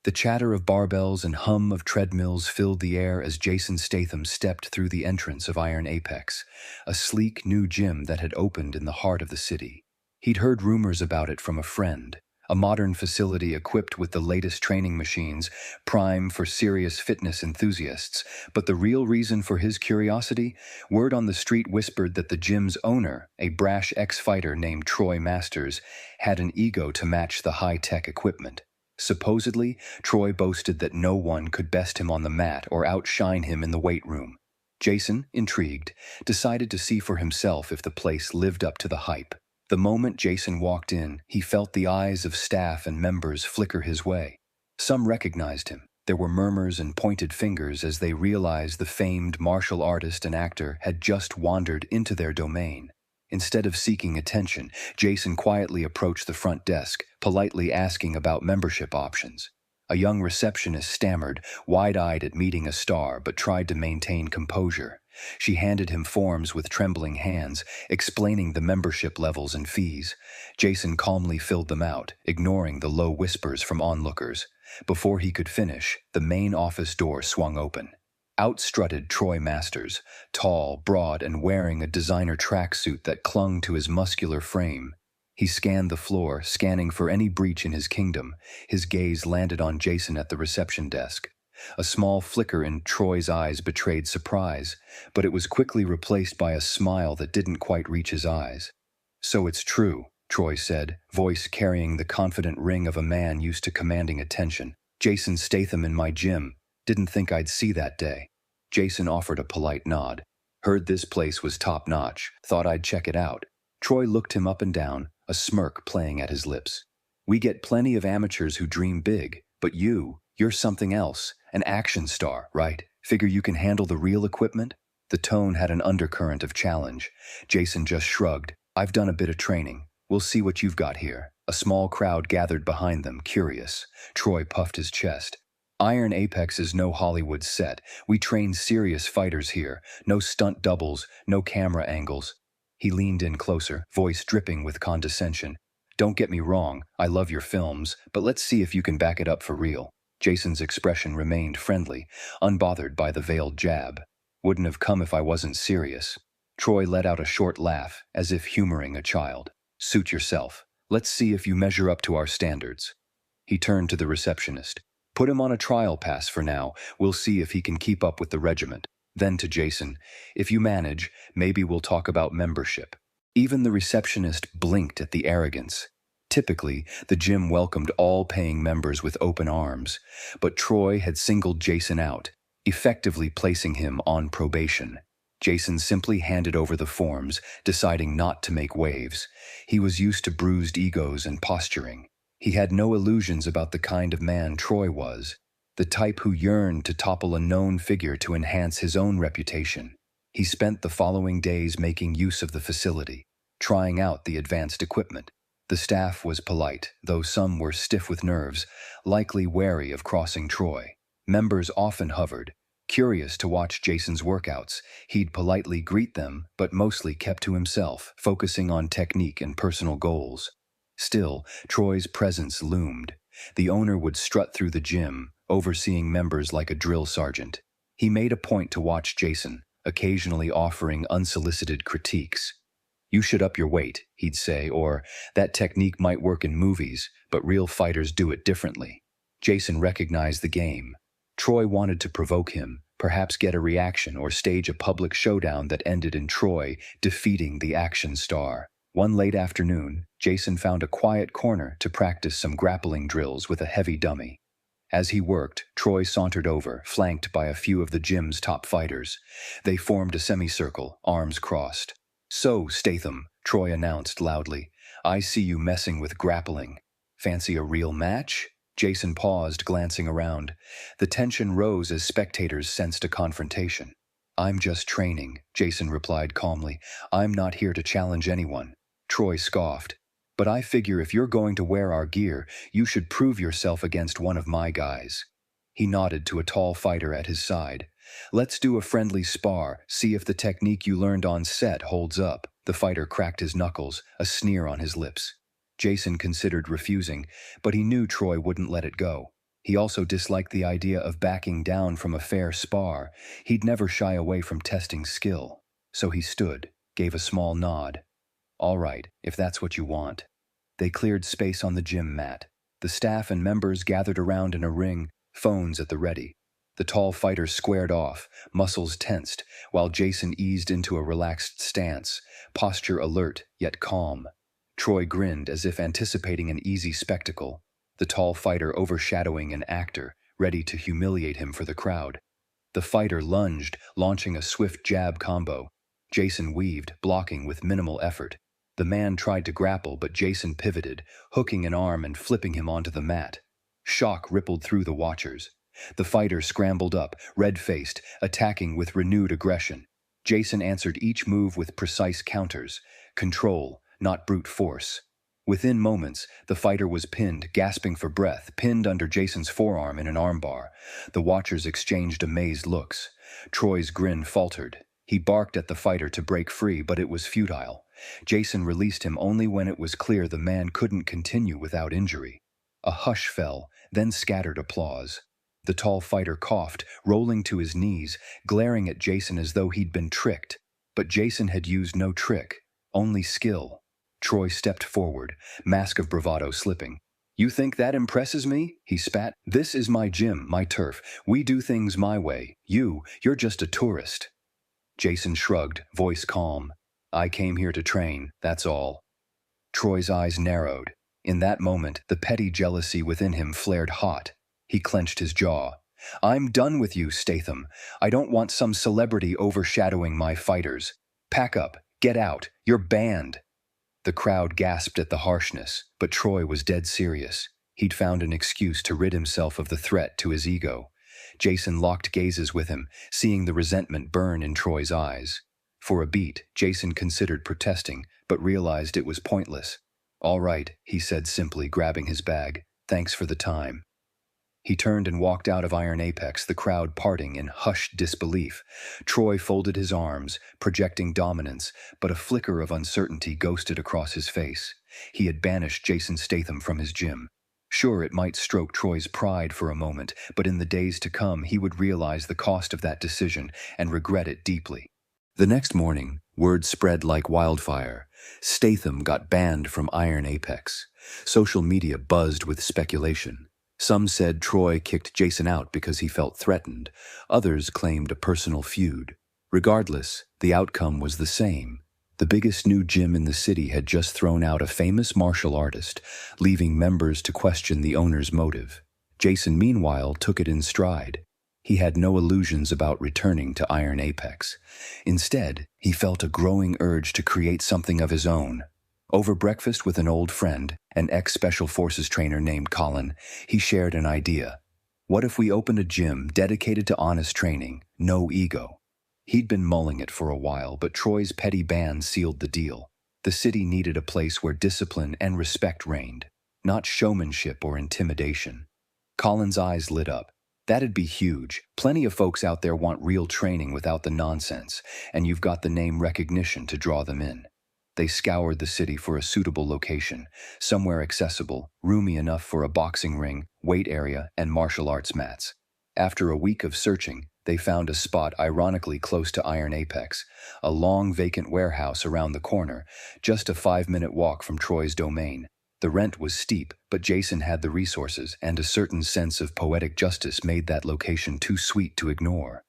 The chatter of barbells and hum of treadmills filled the air as Jason Statham stepped through the entrance of Iron Apex, a sleek new gym that had opened in the heart of the city. He'd heard rumors about it from a friend, a modern facility equipped with the latest training machines, prime for serious fitness enthusiasts. But the real reason for his curiosity? Word on the street whispered that the gym's owner, a brash ex-fighter named Troy Masters, had an ego to match the high-tech equipment. Supposedly, Troy boasted that no one could best him on the mat or outshine him in the weight room. Jason, intrigued, decided to see for himself if the place lived up to the hype. The moment Jason walked in, he felt the eyes of staff and members flicker his way. Some recognized him. There were murmurs and pointed fingers as they realized the famed martial artist and actor had just wandered into their domain. Instead of seeking attention, Jason quietly approached the front desk, politely asking about membership options. A young receptionist stammered, wide-eyed at meeting a star, but tried to maintain composure. She handed him forms with trembling hands, explaining the membership levels and fees. Jason calmly filled them out, ignoring the low whispers from onlookers. Before he could finish, the main office door swung open. Out strutted Troy Masters, tall, broad, and wearing a designer tracksuit that clung to his muscular frame. He scanned the floor, scanning for any breach in his kingdom. His gaze landed on Jason at the reception desk. A small flicker in Troy's eyes betrayed surprise, but it was quickly replaced by a smile that didn't quite reach his eyes. "So it's true," Troy said, voice carrying the confident ring of a man used to commanding attention. "Jason Statham in my gym. Didn't think I'd see that day." Jason offered a polite nod. "Heard this place was top-notch. Thought I'd check it out." Troy looked him up and down, a smirk playing at his lips. "We get plenty of amateurs who dream big, but you're something else, an action star, right? Figure you can handle the real equipment?" The tone had an undercurrent of challenge. Jason just shrugged. "I've done a bit of training. We'll see what you've got here." A small crowd gathered behind them, curious. Troy puffed his chest. "Iron Apex is no Hollywood set. We train serious fighters here. No stunt doubles, no camera angles." He leaned in closer, voice dripping with condescension. "Don't get me wrong, I love your films, but let's see if you can back it up for real." Jason's expression remained friendly, unbothered by the veiled jab. "Wouldn't have come if I wasn't serious." Troy let out a short laugh, as if humoring a child. "Suit yourself. Let's see if you measure up to our standards." He turned to the receptionist. "Put him on a trial pass for now. We'll see if he can keep up with the regiment." Then to Jason, "If you manage, maybe we'll talk about membership." Even the receptionist blinked at the arrogance. Typically, the gym welcomed all paying members with open arms, but Troy had singled Jason out, effectively placing him on probation. Jason simply handed over the forms, deciding not to make waves. He was used to bruised egos and posturing. He had no illusions about the kind of man Troy was, the type who yearned to topple a known figure to enhance his own reputation. He spent the following days making use of the facility, trying out the advanced equipment. The staff was polite, though some were stiff with nerves, likely wary of crossing Troy. Members often hovered, curious to watch Jason's workouts. He'd politely greet them, but mostly kept to himself, focusing on technique and personal goals. Still, Troy's presence loomed. The owner would strut through the gym, overseeing members like a drill sergeant. He made a point to watch Jason, occasionally offering unsolicited critiques. "You should up your weight," he'd say, or "That technique might work in movies, but real fighters do it differently." Jason recognized the game. Troy wanted to provoke him, perhaps get a reaction or stage a public showdown that ended in Troy defeating the action star. One late afternoon, Jason found a quiet corner to practice some grappling drills with a heavy dummy. As he worked, Troy sauntered over, flanked by a few of the gym's top fighters. They formed a semicircle, arms crossed. "So, Statham," Troy announced loudly, "I see you messing with grappling. Fancy a real match?" Jason paused, glancing around. The tension rose as spectators sensed a confrontation. "I'm just training," Jason replied calmly. "I'm not here to challenge anyone." Troy scoffed. "But I figure if you're going to wear our gear, you should prove yourself against one of my guys." He nodded to a tall fighter at his side. "Let's do a friendly spar, see if the technique you learned on set holds up." The fighter cracked his knuckles, a sneer on his lips. Jason considered refusing, but he knew Troy wouldn't let it go. He also disliked the idea of backing down from a fair spar. He'd never shy away from testing skill. So he stood, gave a small nod. All right, if that's what you want. They cleared space on the gym mat. The staff and members gathered around in a ring, phones at the ready. The tall fighter squared off, muscles tensed, while Jason eased into a relaxed stance, posture alert yet calm. Troy grinned as if anticipating an easy spectacle, the tall fighter overshadowing an actor, ready to humiliate him for the crowd. The fighter lunged, launching a swift jab combo. Jason weaved, blocking with minimal effort. The man tried to grapple, but Jason pivoted, hooking an arm and flipping him onto the mat. Shock rippled through the watchers. The fighter scrambled up, red-faced, attacking with renewed aggression. Jason answered each move with precise counters. Control, not brute force. Within moments, the fighter was pinned, gasping for breath, pinned under Jason's forearm in an armbar. The watchers exchanged amazed looks. Troy's grin faltered. He barked at the fighter to break free, but it was futile. Jason released him only when it was clear the man couldn't continue without injury. A hush fell, then scattered applause. The tall fighter coughed, rolling to his knees, glaring at Jason as though he'd been tricked. But Jason had used no trick, only skill. Troy stepped forward, mask of bravado slipping. "You think that impresses me?" he spat. "This is my gym, my turf. We do things my way. You're just a tourist." Jason shrugged, voice calm. "I came here to train, that's all." Troy's eyes narrowed. In that moment, the petty jealousy within him flared hot. He clenched his jaw. "I'm done with you, Statham. I don't want some celebrity overshadowing my fighters. Pack up, get out, you're banned." The crowd gasped at the harshness, but Troy was dead serious. He'd found an excuse to rid himself of the threat to his ego. Jason locked gazes with him, seeing the resentment burn in Troy's eyes. For a beat, Jason considered protesting, but realized it was pointless. "All right," he said simply, grabbing his bag. "Thanks for the time." He turned and walked out of Iron Apex, the crowd parting in hushed disbelief. Troy folded his arms, projecting dominance, but a flicker of uncertainty ghosted across his face. He had banished Jason Statham from his gym. Sure, it might stroke Troy's pride for a moment, but in the days to come he would realize the cost of that decision and regret it deeply. The next morning, word spread like wildfire. Statham got banned from Iron Apex. Social media buzzed with speculation. Some said Troy kicked Jason out because he felt threatened. Others claimed a personal feud. Regardless, the outcome was the same. The biggest new gym in the city had just thrown out a famous martial artist, leaving members to question the owner's motive. Jason, meanwhile, took it in stride. He had no illusions about returning to Iron Apex. Instead, he felt a growing urge to create something of his own. Over breakfast with an old friend, an ex-Special Forces trainer named Colin, he shared an idea. What if we opened a gym dedicated to honest training, no ego? He'd been mulling it for a while, but Troy's petty ban sealed the deal. The city needed a place where discipline and respect reigned, not showmanship or intimidation. Colin's eyes lit up. That'd be huge. Plenty of folks out there want real training without the nonsense, and you've got the name recognition to draw them in. They scoured the city for a suitable location, somewhere accessible, roomy enough for a boxing ring, weight area, and martial arts mats. After a week of searching, they found a spot ironically close to Iron Apex, a long vacant warehouse around the corner, just a 5-minute walk from Troy's domain. The rent was steep, but Jason had the resources, and a certain sense of poetic justice made that location too sweet to ignore.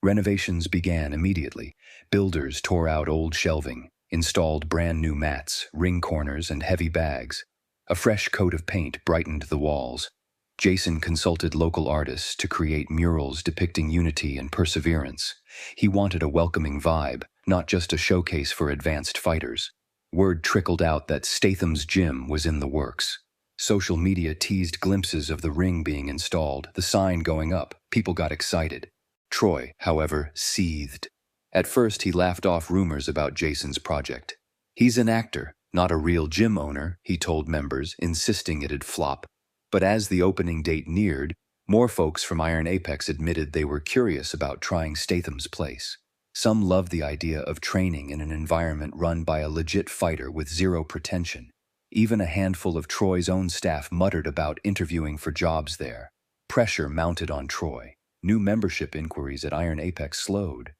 Renovations began immediately. Builders tore out old shelving, installed brand new mats, ring corners, and heavy bags. A fresh coat of paint brightened the walls. Jason consulted local artists to create murals depicting unity and perseverance. He wanted a welcoming vibe, not just a showcase for advanced fighters. Word trickled out that Statham's gym was in the works. Social media teased glimpses of the ring being installed, the sign going up. People got excited. Troy, however, seethed. At first, he laughed off rumors about Jason's project. "He's an actor, not a real gym owner," he told members, insisting it'd flop. But as the opening date neared, more folks from Iron Apex admitted they were curious about trying Statham's place. Some loved the idea of training in an environment run by a legit fighter with zero pretension. Even a handful of Troy's own staff muttered about interviewing for jobs there. Pressure mounted on Troy. New membership inquiries at Iron Apex slowed.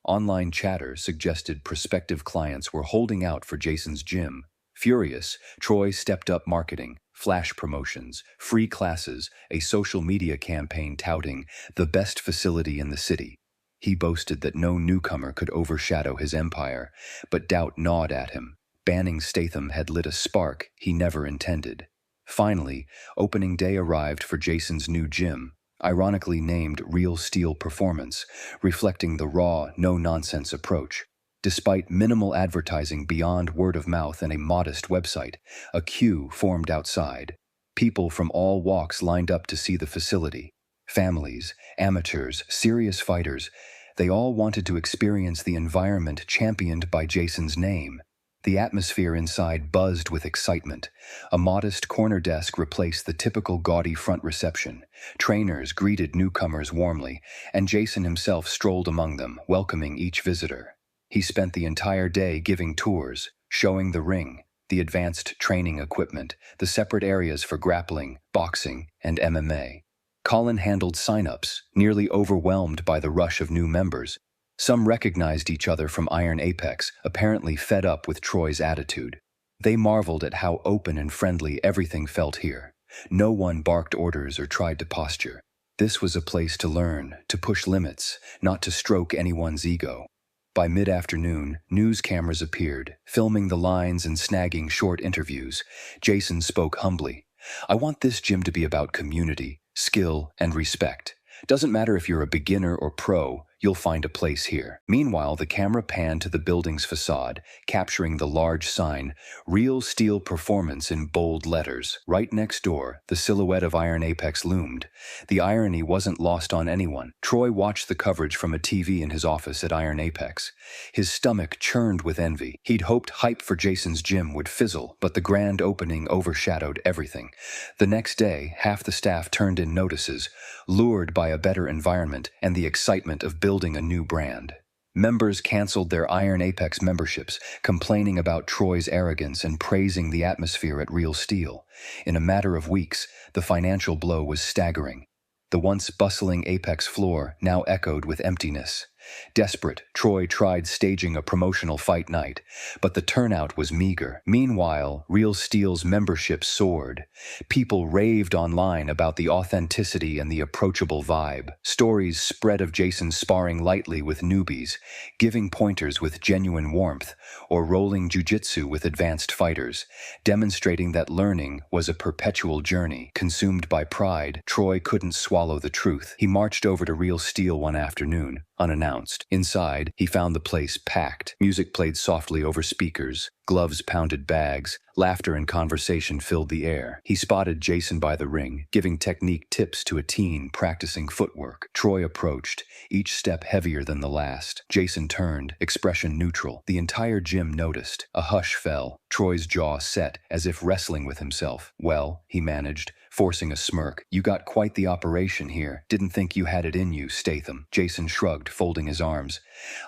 Online chatter suggested prospective clients were holding out for Jason's gym. Furious, Troy stepped up marketing, flash promotions, free classes, a social media campaign touting the best facility in the city. He boasted that no newcomer could overshadow his empire, but doubt gnawed at him. Banning Statham had lit a spark he never intended. Finally, opening day arrived for Jason's new gym, ironically named Real Steel Performance, reflecting the raw, no-nonsense approach. Despite minimal advertising beyond word of mouth and a modest website, a queue formed outside. People from all walks lined up to see the facility. Families, amateurs, serious fighters, they all wanted to experience the environment championed by Jason's name. The atmosphere inside buzzed with excitement. A modest corner desk replaced the typical gaudy front reception. Trainers greeted newcomers warmly, and Jason himself strolled among them, welcoming each visitor. He spent the entire day giving tours, showing the ring, the advanced training equipment, the separate areas for grappling, boxing, and MMA. Colin handled sign-ups, nearly overwhelmed by the rush of new members. Some recognized each other from Iron Apex, apparently fed up with Troy's attitude. They marveled at how open and friendly everything felt here. No one barked orders or tried to posture. This was a place to learn, to push limits, not to stroke anyone's ego. By mid-afternoon, news cameras appeared, filming the lines and snagging short interviews. Jason spoke humbly. "I want this gym to be about community, skill, and respect. Doesn't matter if you're a beginner or pro, you'll find a place here." Meanwhile, the camera panned to the building's facade, capturing the large sign, Real Steel Performance in bold letters. Right next door, the silhouette of Iron Apex loomed. The irony wasn't lost on anyone. Troy watched the coverage from a TV in his office at Iron Apex. His stomach churned with envy. He'd hoped hype for Jason's gym would fizzle, but the grand opening overshadowed everything. The next day, half the staff turned in notices, lured by a better environment and the excitement of building a new brand. Members canceled their Iron Apex memberships, complaining about Troy's arrogance and praising the atmosphere at Real Steel. In a matter of weeks, the financial blow was staggering. The once bustling Apex floor now echoed with emptiness. Desperate, Troy tried staging a promotional fight night, but the turnout was meager. Meanwhile, Real Steel's membership soared. People raved online about the authenticity and the approachable vibe. Stories spread of Jason sparring lightly with newbies, giving pointers with genuine warmth, or rolling jujitsu with advanced fighters, demonstrating that learning was a perpetual journey. Consumed by pride, Troy couldn't swallow the truth. He marched over to Real Steel one afternoon, unannounced. Inside, he found the place packed. Music played softly over speakers, gloves pounded bags, laughter and conversation filled the air. He spotted Jason by the ring, giving technique tips to a teen practicing footwork. Troy approached, each step heavier than the last. Jason turned, expression neutral. The entire gym noticed. A hush fell. Troy's jaw set, as if wrestling with himself. "Well," he managed, forcing a smirk. "You got quite the operation here. Didn't think you had it in you, Statham." Jason shrugged, folding his arms.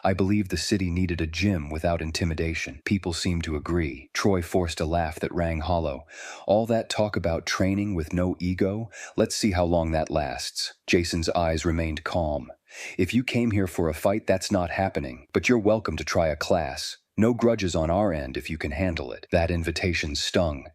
"I believe the city needed a gym without intimidation." People seemed to agree. Troy forced a laugh that rang hollow. "All that talk about training with no ego? Let's see how long that lasts." Jason's eyes remained calm. "If you came here for a fight, that's not happening. But you're welcome to try a class. No grudges on our end if you can handle it." That invitation stung.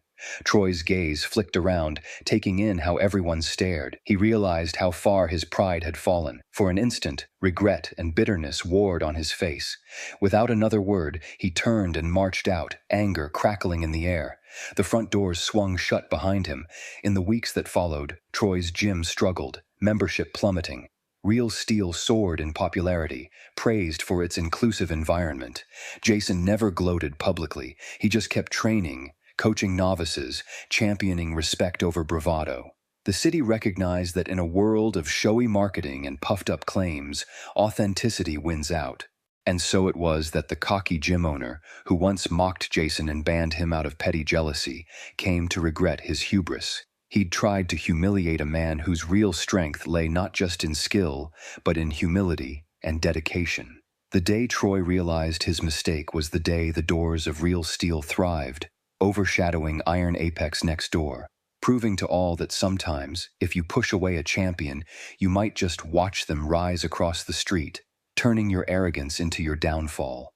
Troy's gaze flicked around, taking in how everyone stared. He realized how far his pride had fallen. For an instant, regret and bitterness warred on his face. Without another word, he turned and marched out, anger crackling in the air. The front doors swung shut behind him. In the weeks that followed, Troy's gym struggled, membership plummeting. Real Steel soared in popularity, praised for its inclusive environment. Jason never gloated publicly. He just kept training, coaching novices, championing respect over bravado. The city recognized that in a world of showy marketing and puffed-up claims, authenticity wins out. And so it was that the cocky gym owner, who once mocked Jason and banned him out of petty jealousy, came to regret his hubris. He'd tried to humiliate a man whose real strength lay not just in skill, but in humility and dedication. The day Troy realized his mistake was the day the doors of Real Steel thrived. overshadowing Iron Apex next door, proving to all that sometimes, if you push away a champion, you might just watch them rise across the street, turning your arrogance into your downfall.